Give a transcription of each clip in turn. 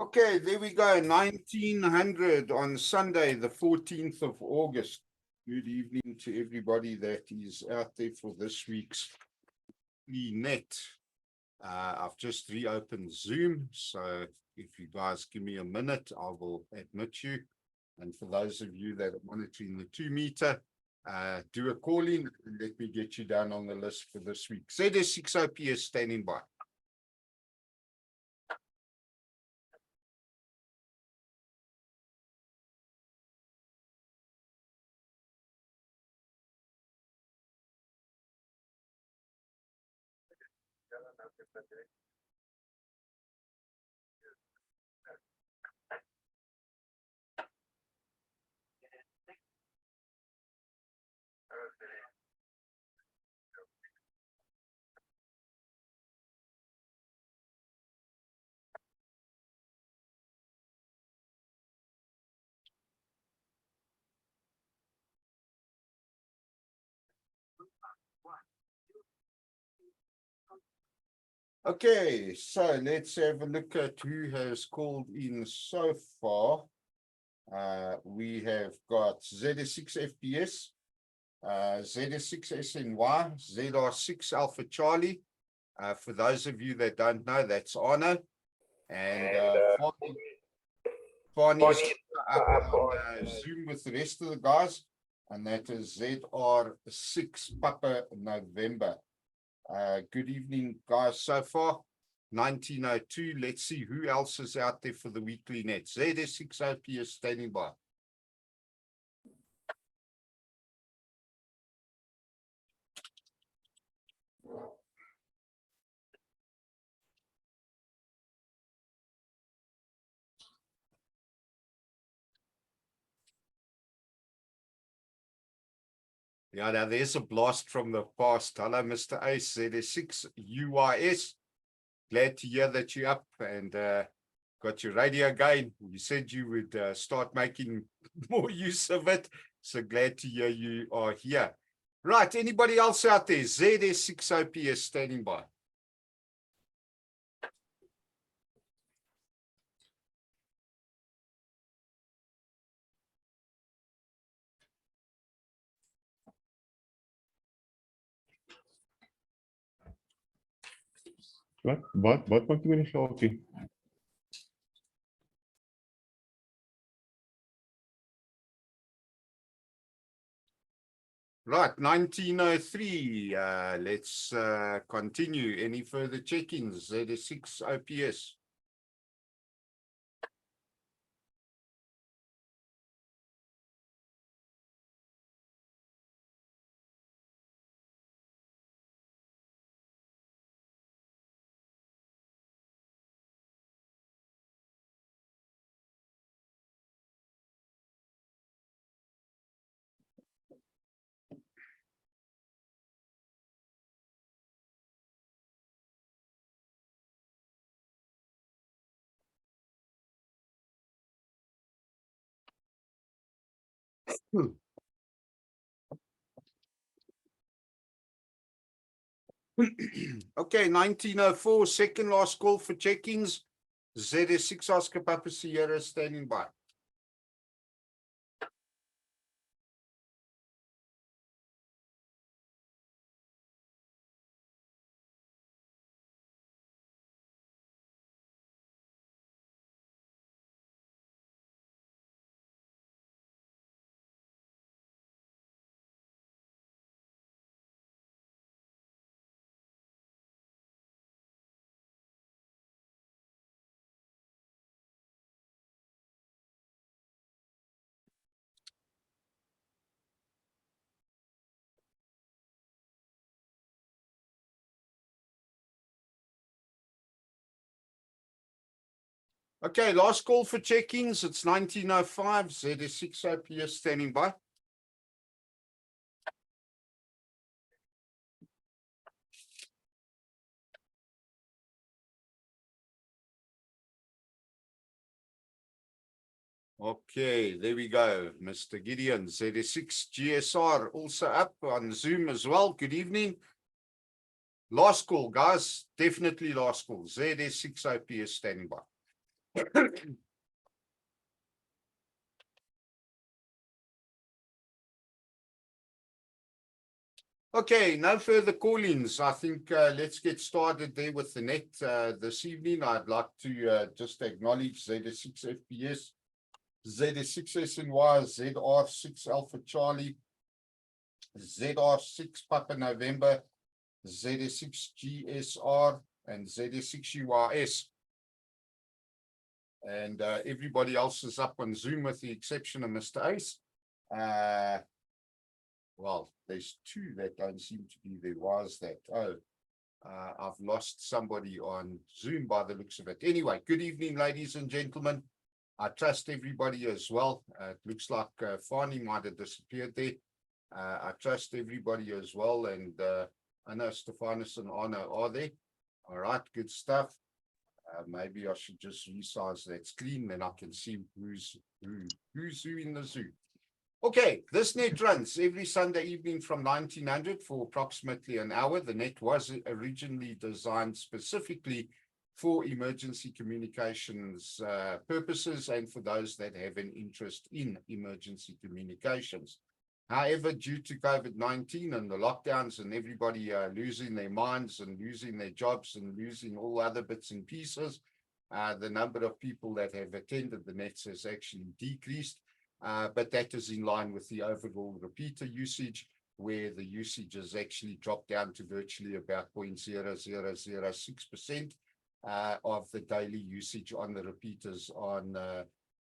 Okay, there we go. 1900 on Sunday, the 14th of August. Good evening to everybody that is out there for this week's Net. I've just reopened Zoom, so if you guys give me a minute, I will admit you. And for those of you that are monitoring the 2-meter, do a call in and let me get you down on the list for this week. ZS6OP is standing by. Okay, so let's have a look at who has called in so far. We have got ZS6FPS, ZS6SNY, ZR6 Alpha Charlie. For those of you that don't know, that's Arno. And Barney's up on Zoom with the rest of the guys. And that is ZR6 Papa November. Good evening, guys. So far, 1902. Let's see who else is out there for the weekly net. ZS6OP is standing by. Yeah, now there's a blast from the past. Hello, Mr. Ace, ZS6 UYS. Glad to hear that you're up and got your radio going. You said you would start making more use of it. So glad to hear you are here. Right, anybody else out there? ZS6OP is standing by. Wat maak jy met die sjaaltjie? Right, 1903. Let's continue. Any further check-ins? ZS6 OPS. Okay, 1904, second last call for check-ins. ZS6 Oscar Papa Sierra standing by. Okay, last call for check-ins. It's 1905. ZS6 OPS standing by. Okay, there we go. Mr. Gideon, ZS6 GSR also up on Zoom as well. Good evening. Last call, guys. Definitely last call. ZS6 OPS standing by. Okay, no further call-ins. I think let's get started there with the net this evening. I'd like to just acknowledge ZS6 FPS, ZS6 SNY, ZR6 Alpha Charlie, ZR6 Papa November, ZS6 GSR, and ZS6 URS. And everybody else is up on Zoom with the exception of Mr. Ace. Well, there's two that don't seem to be there. Why is that? Oh, I've lost somebody on Zoom by the looks of it. Anyway, good evening, ladies and gentlemen. I trust everybody as well. It looks like Fani might have disappeared there. I trust everybody as well. And I know Stephanus and Anna are there. All right, good stuff. Maybe I should just resize that screen, then I can see who's who in the zoo. Okay, this net runs every Sunday evening from 1900 for approximately an hour. The net was originally designed specifically for emergency communications purposes and for those that have an interest in emergency communications. However, due to COVID-19 and the lockdowns and everybody losing their minds and losing their jobs and losing all other bits and pieces, the number of people that have attended the nets has actually decreased. But that is in line with the overall repeater usage, where the usage has actually dropped down to virtually about 0.0006% of the daily usage on the repeaters on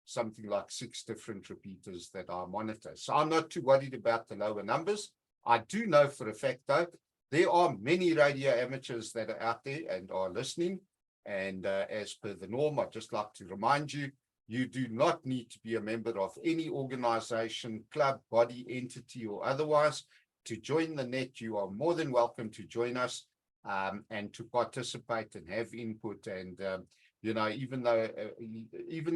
something like 6 different repeaters that I monitor. So I'm not too worried about the lower numbers. I do know for a fact, though, there are many radio amateurs that are out there and are listening. And as per the norm, I'd just like to remind you, you do not need to be a member of any organization, club, body, entity, or otherwise to join the net. You are more than welcome to join us and to participate and have input. And you know, even though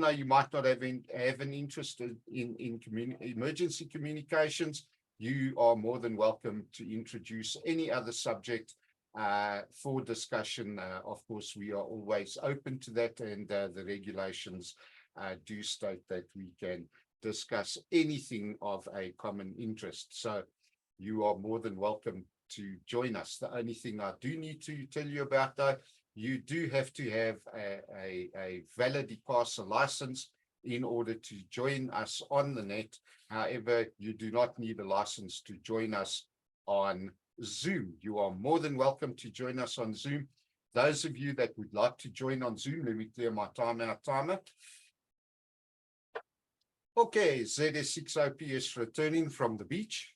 you might not have an interest in emergency communications, you are more than welcome to introduce any other subject for discussion. Of course, we are always open to that, and the regulations do state that we can discuss anything of a common interest. So you are more than welcome to join us. The only thing I do need to tell you about, though, you do have to have a valid ECRN license in order to join us on the net. However, you do not need a license to join us on Zoom. You are more than welcome to join us on Zoom. Those of you that would like to join on Zoom, let me clear my timer. Okay, ZS6 OPS returning from the beach.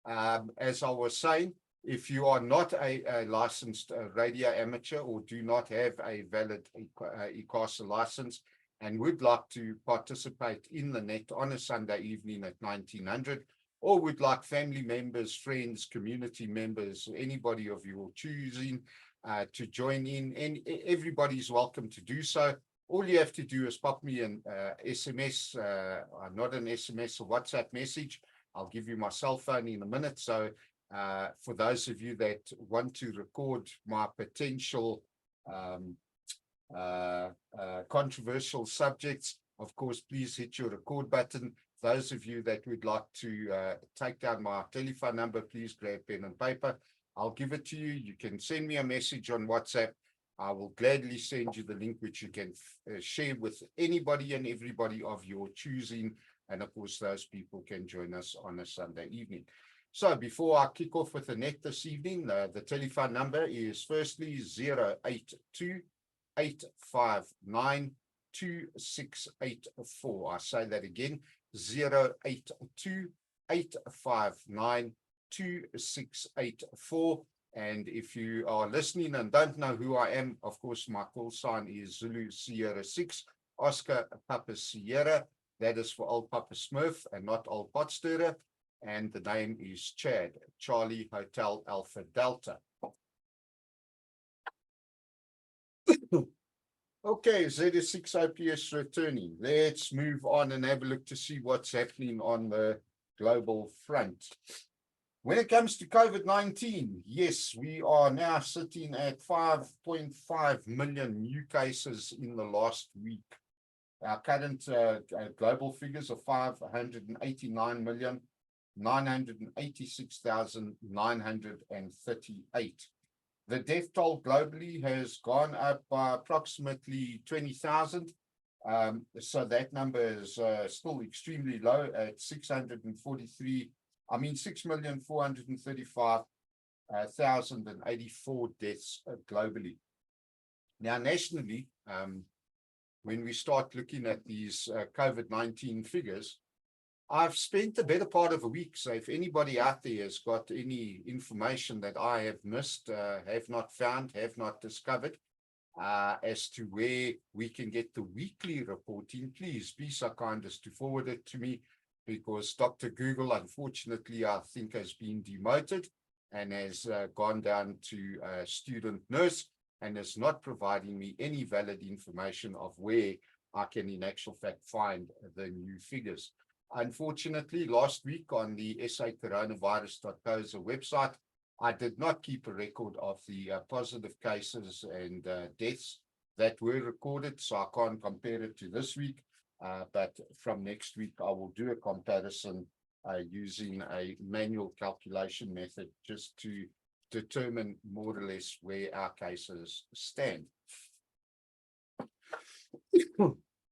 As I was saying, if you are not a licensed radio amateur or do not have a valid ECRN license and would like to participate in the net on a Sunday evening at 1900, or would like family members, friends, community members, anybody of your choosing to join in, and everybody's welcome to do so. All you have to do is pop me an SMS, not an SMS, a WhatsApp message. I'll give you my cell phone in a minute. So for those of you that want to record my potential controversial subjects, of course, please hit your record button. Those of you that would like to take down my telephone number, please grab pen and paper. I'll give it to you. You can send me a message on WhatsApp. I will gladly send you the link, which you can share with anybody and everybody of your choosing. And of course, those people can join us on a Sunday evening. So before I kick off with the net this evening, the telephone number is firstly 082-859-2684. I say that again, 082-859-2684. And if you are listening and don't know who I am, of course, my call sign is Zulu Sierra 6, Oscar Papa Sierra. That is for Old Papa Smurf and not Old Potstirrer. And the name is Chad, Charlie Hotel Alpha Delta. Okay, ZS6 OPS returning. Let's move on and have a look to see what's happening on the global front. When it comes to COVID-19, yes, we are now sitting at 5.5 million new cases in the last week Our current global figures are 589,986,938. The death toll globally has gone up by approximately 20,000. So that number is still extremely low at 6,435,084 deaths globally. Now, nationally, when we start looking at these COVID-19 figures, I've spent the better part of a week. So if anybody out there has got any information that I have missed, have not found, have not discovered, as to where we can get the weekly reporting, please be so kind as to forward it to me, because Dr. Google, unfortunately, I think has been demoted and has gone down to a student nurse and is not providing me any valid information of where I can in actual fact find the new figures. Unfortunately, last week on the ECRN website, I did not keep a record of the positive cases and deaths that were recorded, so I can't compare it to this week. But from next week, I will do a comparison using a manual calculation method just to determine more or less where our cases stand.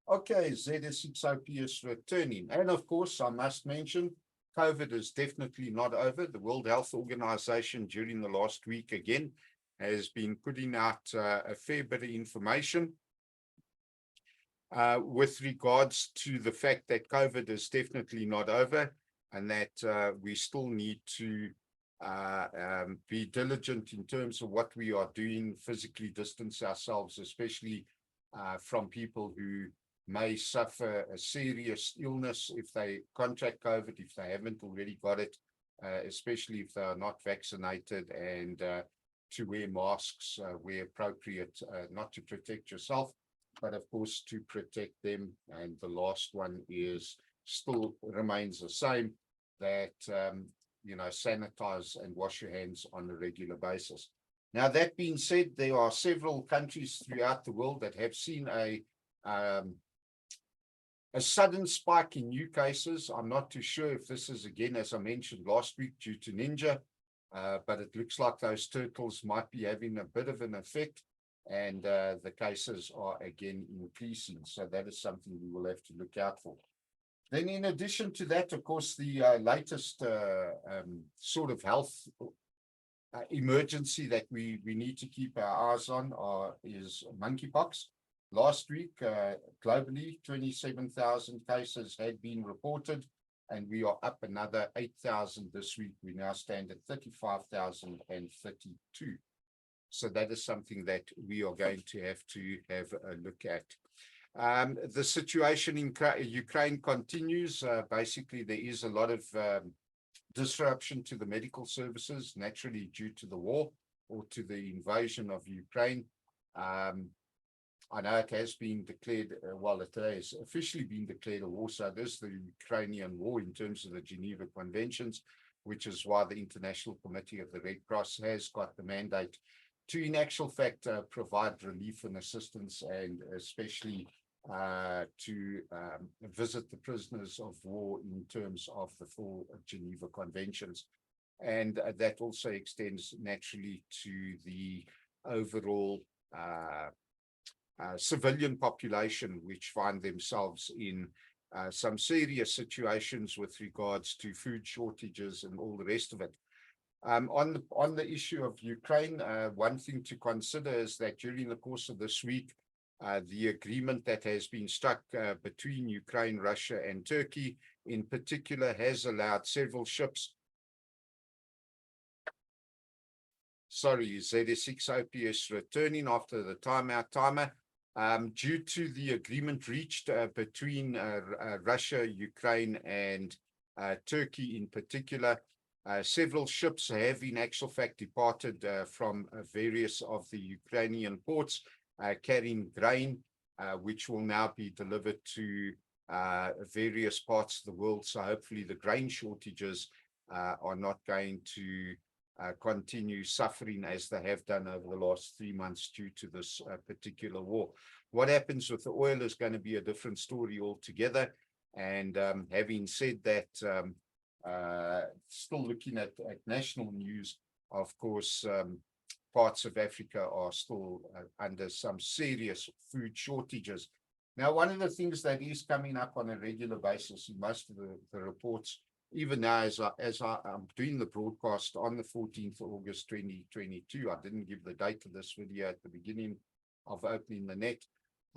Okay, ZS6OP is returning. And of course, I must mention, COVID is definitely not over. The World Health Organization during the last week again has been putting out a fair bit of information with regards to the fact that COVID is definitely not over, and that we still need to be diligent in terms of what we are doing, physically distance ourselves, especially from people who may suffer a serious illness if they contract COVID, if they haven't already got it, especially if they are not vaccinated, and to wear masks where appropriate, not to protect yourself, but of course to protect them. And the last one is still remains the same, that sanitize and wash your hands on a regular basis. Now, that being said, there are several countries throughout the world that have seen a sudden spike in new cases. I'm not too sure if this is, again, as I mentioned last week, due to Ninja, but it looks like those turtles might be having a bit of an effect, and the cases are again increasing. So that is something we will have to look out for. Then in addition to that, of course, the latest sort of health emergency that we need to keep our eyes on is monkeypox. Last week, globally, 27,000 cases had been reported, and we are up another 8,000 this week. We now stand at 35,032. So that is something that we are going to have a look at. The situation in Ukraine continues. Basically, there is a lot of disruption to the medical services, naturally due to the war or to the invasion of Ukraine. I know it has been declared, it has officially been declared a war, so this is the Ukrainian war in terms of the Geneva Conventions, which is why the International Committee of the Red Cross has got the mandate to, in actual fact, provide relief and assistance, and especially to visit the prisoners of war in terms of the full Geneva Conventions. And that also extends naturally to the overall civilian population, which find themselves in some serious situations with regards to food shortages and all the rest of it. On the issue of Ukraine, one thing to consider is that during the course of this week, the agreement that has been struck between Ukraine, Russia, and Turkey in particular has allowed several ships. Sorry, ZS6OP is returning after the timer. Due to the agreement reached between Russia, Ukraine, and Turkey in particular, several ships have in actual fact departed from various of the Ukrainian ports carrying grain, which will now be delivered to various parts of the world. So hopefully the grain shortages are not going to continue suffering as they have done over the last 3 months due to this particular war. What happens with the oil is going to be a different story altogether. And having said that, still looking at national news, of course, parts of Africa are still under some serious food shortages. Now, one of the things that is coming up on a regular basis in most of the reports, even now as I'm doing the broadcast on the 14th of August 2022, I didn't give the date of this video at the beginning of opening the net.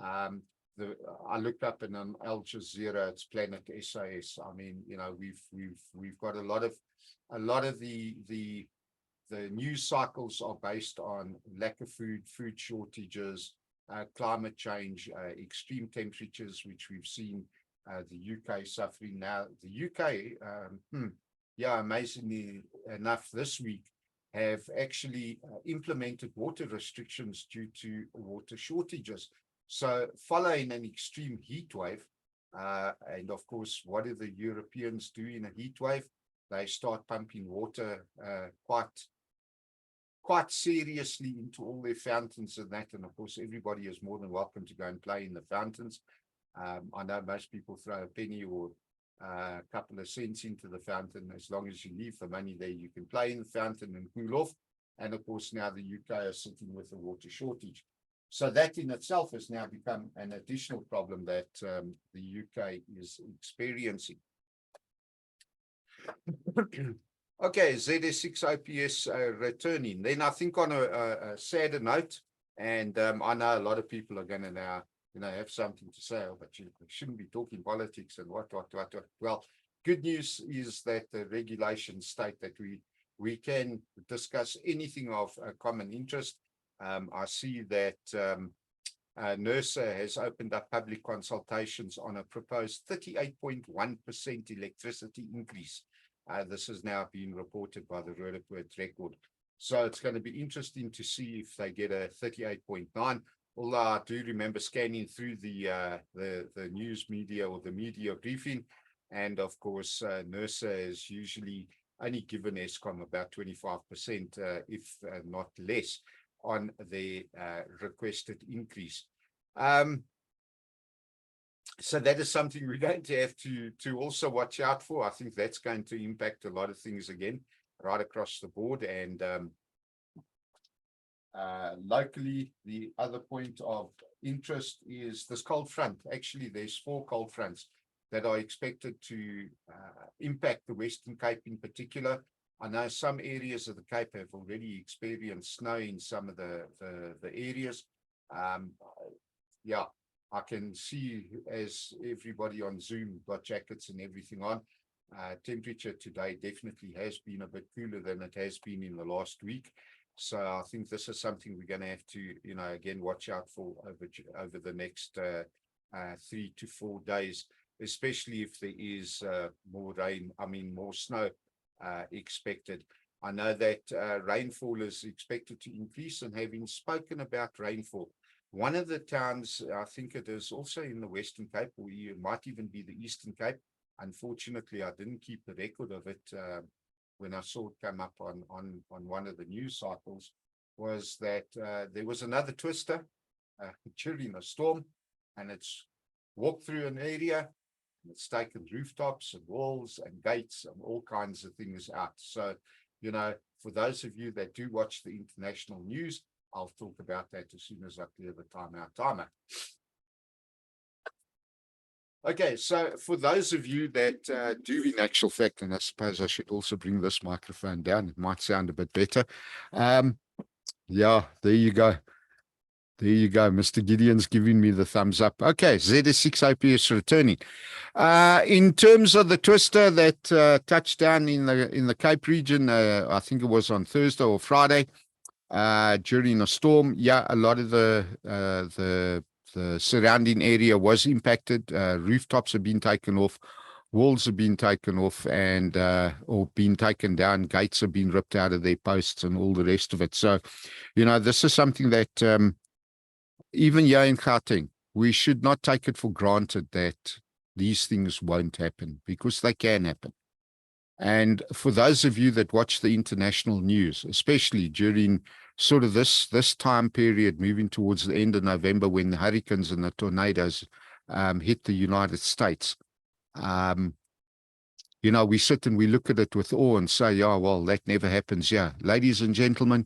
I looked up and on Al Jazeera, it's Planet SAS. I mean, you know, we've got a lot of the news cycles are based on lack of food shortages, climate change, extreme temperatures, which we've seen the UK suffering now. The UK, yeah, amazingly enough, this week have actually implemented water restrictions due to water shortages. So following an extreme heat wave, and of course, what do the Europeans do in a heat wave? They start pumping water quite seriously into all their fountains and that. And of course, everybody is more than welcome to go and play in the fountains. I know most people throw a penny or a couple of cents into the fountain. As long as you leave the money there, you can play in the fountain and cool off. And of course, now the UK are sitting with a water shortage. So that in itself has now become an additional problem that the UK is experiencing. Okay, ZS6 OPS returning. Then I think on a sadder note, and I know a lot of people are going to now, you know, have something to say, oh, but you shouldn't be talking politics and what. Well, good news is that the regulations state that we can discuss anything of common interest. I see that NERSA has opened up public consultations on a proposed 38.1% electricity increase. This has now been reported by the Roodepoort Record. So it's going to be interesting to see if they get a 38.9. Although I do remember scanning through the news media or the media briefing, and of course NERSA is usually only given Eskom about 25%, if not less, on the requested increase. So that is something we're going to have to also watch out for. I think that's going to impact a lot of things again, right across the board. And locally, the other point of interest is this cold front. Actually, there's 4 cold fronts that are expected to impact the Western Cape in particular. I know some areas of the Cape have already experienced snow in some of the areas. Yeah, I can see as everybody on Zoom got jackets and everything on. Temperature today definitely has been a bit cooler than it has been in the last week. So I think this is something we're going to have to, you know, again, watch out for over the next 3 to 4 days, especially if there is more rain, more snow expected. I know that rainfall is expected to increase, and having spoken about rainfall, one of the towns, I think it is also in the Western Cape, or it might even be the Eastern Cape. Unfortunately, I didn't keep the record of it when I saw it come up on one of the news cycles, was that there was another twister during a storm, and it's walked through an area. It's taken rooftops and walls and gates and all kinds of things out. So, you know, for those of you that do watch the international news, I'll talk about that as soon as I clear the timer. Okay, so for those of you that do in actual fact, and I suppose I should also bring this microphone down, it might sound a bit better. Yeah, there you go. There you go. Mr. Gideon's giving me the thumbs up. Okay, ZS6 OPS returning. In terms of the twister that touched down in the Cape region, I think it was on Thursday or Friday, during a storm. Yeah, a lot of the surrounding area was impacted. Rooftops have been taken off, walls have been taken off, and or been taken down. Gates have been ripped out of their posts and all the rest of it. So, you know, this is something that even here in Gauteng, we should not take it for granted that these things won't happen, because they can happen. And for those of you that watch the international news, especially during sort of this time period, moving towards the end of November, when the hurricanes and the tornadoes hit the United States, you know, we sit and we look at it with awe and say, yeah, well, that never happens. Yeah, ladies and gentlemen,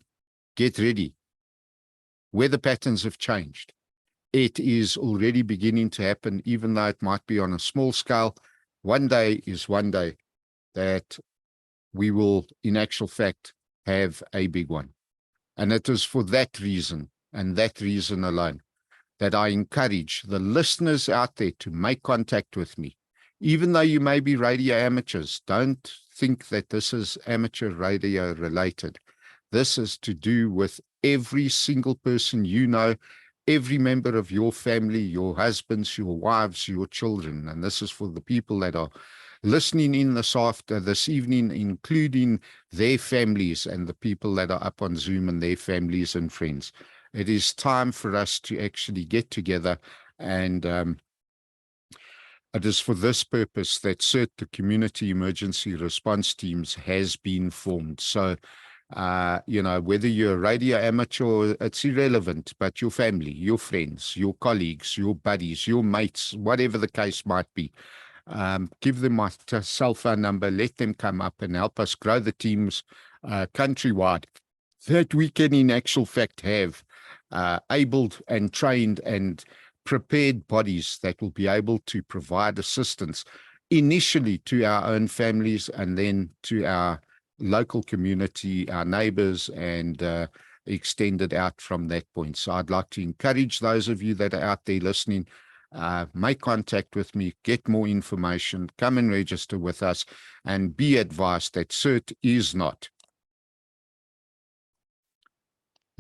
get ready. Weather patterns have changed. It is already beginning to happen, even though it might be on a small scale. One day is one day that we will, in actual fact, have a big one. And it is for that reason, and that reason alone, that I encourage the listeners out there to make contact with me. Even though you may be radio amateurs, don't think that this is amateur radio related. This is to do with every single person you know, every member of your family, your husbands, your wives, your children. And this is for the people that are listening in this evening, including their families and the people that are up on Zoom and their families and friends. It is time for us to actually get together, and it is for this purpose that CERT, the Community Emergency Response Teams, has been formed. So, you know, whether you're a radio amateur, it's irrelevant, but your family, your friends, your colleagues, your buddies, your mates, whatever the case might be, give them my cell phone number, let them come up and help us grow the teams countrywide, that we can in actual fact have abled and trained and prepared bodies that will be able to provide assistance initially to our own families and then to our local community, our neighbors, and extended out from that point. So I'd like to encourage those of you that are out there listening, make contact with me, get more information, come and register with us, and be advised that CERT is not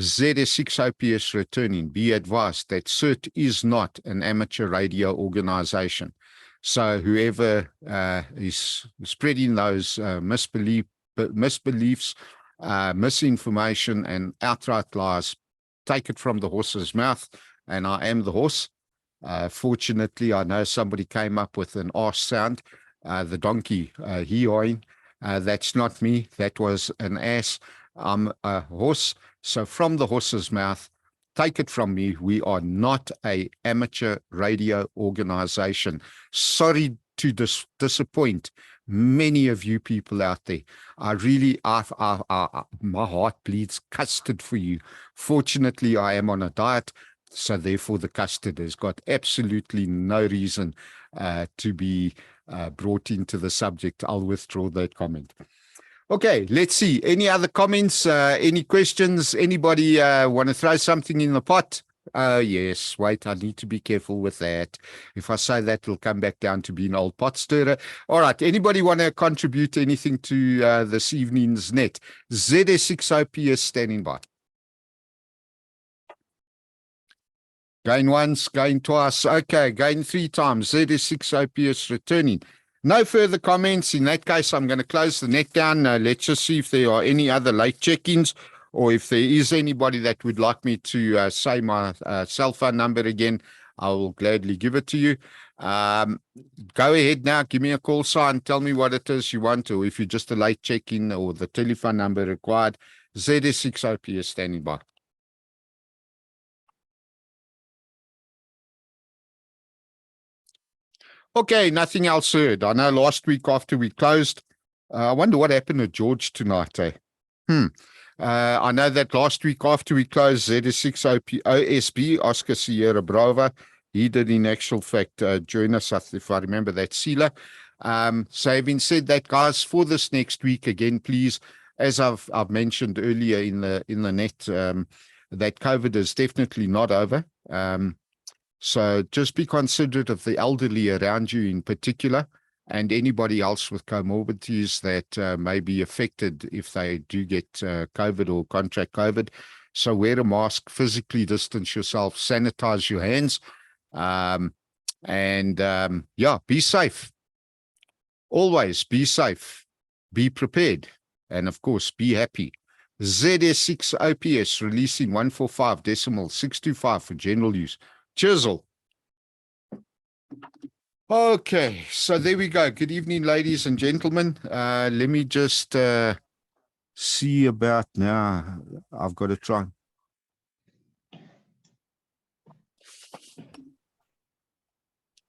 ZS6OPS returning. Be advised that CERT is not an amateur radio organization. So whoever is spreading those misbeliefs, misinformation, and outright lies, take it from the horse's mouth, and I am the horse. Fortunately, I know somebody came up with an arse sound, the donkey hee-hawing. That's not me. That was an ass. I'm a horse. So from the horse's mouth, take it from me, we are not a amateur radio organization. Sorry to disappoint many of you people out there. I really, my heart bleeds custard for you. Fortunately, I am on a diet, so therefore the custard has got absolutely no reason to be brought into the subject. I'll withdraw that comment. Okay, let's see. Any other comments? Any questions? Anybody want to throw something in the pot? Yes, wait, I need to be careful with that. If I say that, it'll come back down to being old pot stirrer. All right, anybody want to contribute anything to this evening's net? ZS6OPS standing by. Going once, going twice. Okay, going three times. ZS6OPS returning. No further comments. In that case, I'm going to close the net down. Let's just see if there are any other late check-ins, or if there is anybody that would like me to say my cell phone number again, I will gladly give it to you. Go ahead now. Give me a call sign. Tell me what it is you want, or if you're just a late check-in or the telephone number required. ZS6OPS standing by. Okay, nothing else heard. I know last week after we closed, I wonder what happened to George tonight. I know that last week after we closed, ZS6OSB, Oscar Sierra Bravo, he did in actual fact join us, if I remember that, Sila. So having said that, guys, for this next week, again, please, as I've mentioned earlier in the net, that COVID is definitely not over. So just be considerate of the elderly around you in particular, and anybody else with comorbidities that may be affected if they do get COVID or contract COVID. So wear a mask, physically distance yourself, sanitize your hands, yeah, be safe. Always be safe, be prepared, and of course, be happy. ZS6OPS releasing 145.625 for general use. Cheers all. Okay, so there we go. Good evening, ladies and gentlemen. Let me just see about now. I've got to try.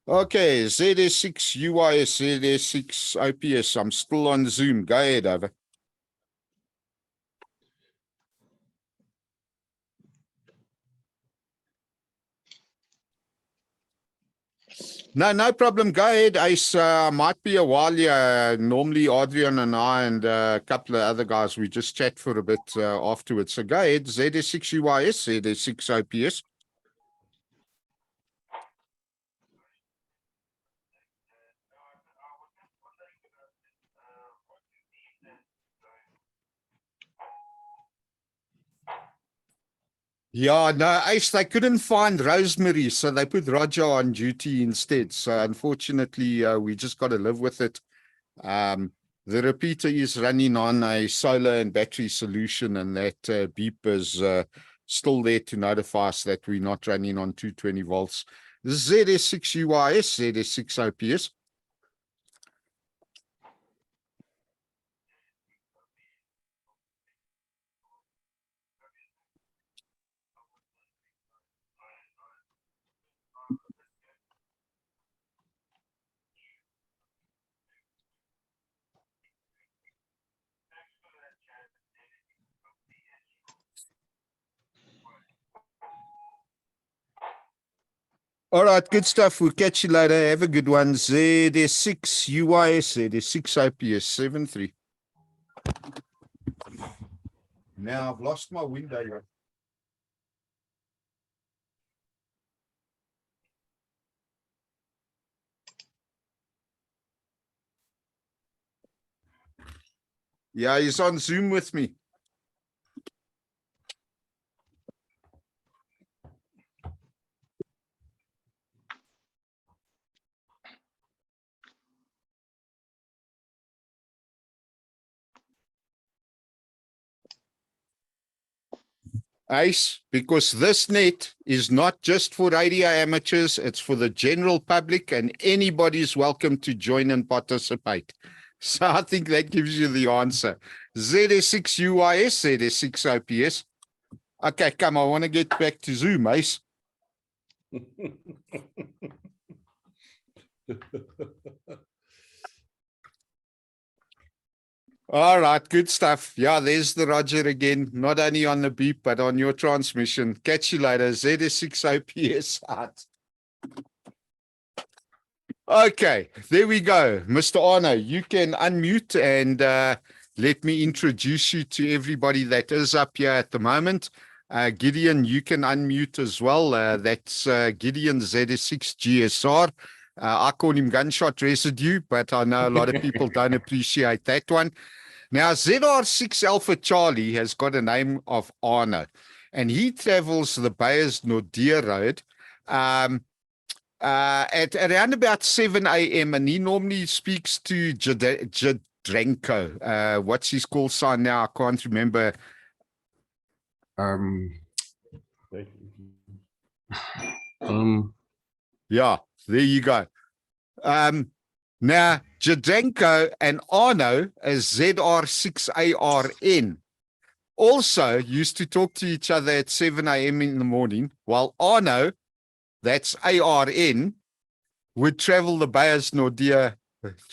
Okay, ZS6 UIS, ZS6 IPS. I'm still on Zoom. Go ahead, over. No problem. Go ahead, Ace. Might be a while here. Normally, Adrian and I and a couple of other guys, we just chat for a bit afterwards. So go ahead, ZS6 UIS, ZS6 IPS. Yeah, no, Ace, they couldn't find Rosemary, so they put Roger on duty instead. So unfortunately, we just got to live with it. The repeater is running on a solar and battery solution, and that beep is still there to notify us that we're not running on 220 volts. This is ZS6 UIS, ZS6 OPS. All right, good stuff. We'll catch you later. Have a good one. ZS6 UIS, ZS6 OPS 73. Now I've lost my window here. Yeah, he's on Zoom with me. Ace, because this net is not just for radio amateurs, it's for the general public, and anybody's welcome to join and participate. So I think that gives you the answer. ZS6 UIS, ZS6 OPS. Okay, come, I want to get back to Zoom, Ace. All right, good stuff. Yeah, there's the Roger again, not only on the beep, but on your transmission. Catch you later. ZS6 OPS out. Okay, there we go. Mr. Arno, you can unmute and let me introduce you to everybody that is up here at the moment. Gideon, you can unmute as well. That's Gideon ZS6 GSR. I call him gunshot residue, but I know a lot of people don't appreciate that one. Now, ZR6 Alpha Charlie has got a name of Arno, and he travels the Beyers Nordier Road at around about 7 a.m. and he normally speaks to Jadrenko. What's his call sign now? I can't remember. Yeah, there you go. Now, Jadrenko and Arno as ZR6ARN also used to talk to each other at 7 a.m. in the morning, while Arno, that's ARN, would travel the Beyers Nordier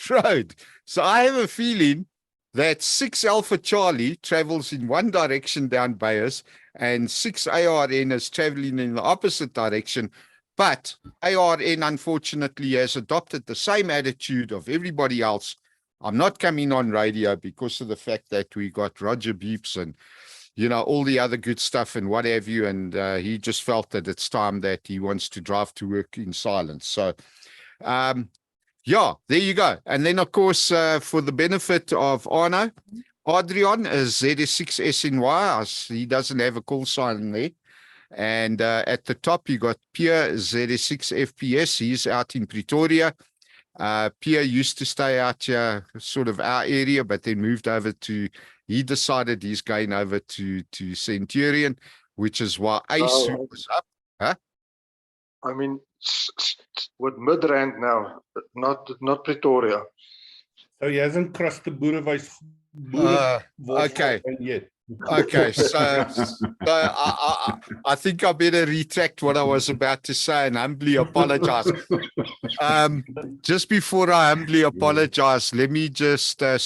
Road. So I have a feeling that 6 Alpha Charlie travels in one direction down Beyers, and 6 ARN is traveling in the opposite direction. But ARN, unfortunately, has adopted the same attitude of everybody else. I'm not coming on radio because of the fact that we got Roger beeps and, you know, all the other good stuff and what have you. And he just felt that it's time that he wants to drive to work in silence. So, yeah, there you go. And then, of course, for the benefit of Arno, Adrian is ZS6SNY. He doesn't have a call sign there. And at the top, you got Pierre ZS6FPS. He's out in Pretoria. Pierre used to stay out here, sort of our area, but then moved over to, he decided he's going over to Centurion, which is why Ace was up. Huh? I mean, with Midrand now, not Pretoria. So he hasn't crossed the Boerewors okay. yet. Okay, so I think I better retract what I was about to say and humbly apologize. Just before I humbly apologize, let me just start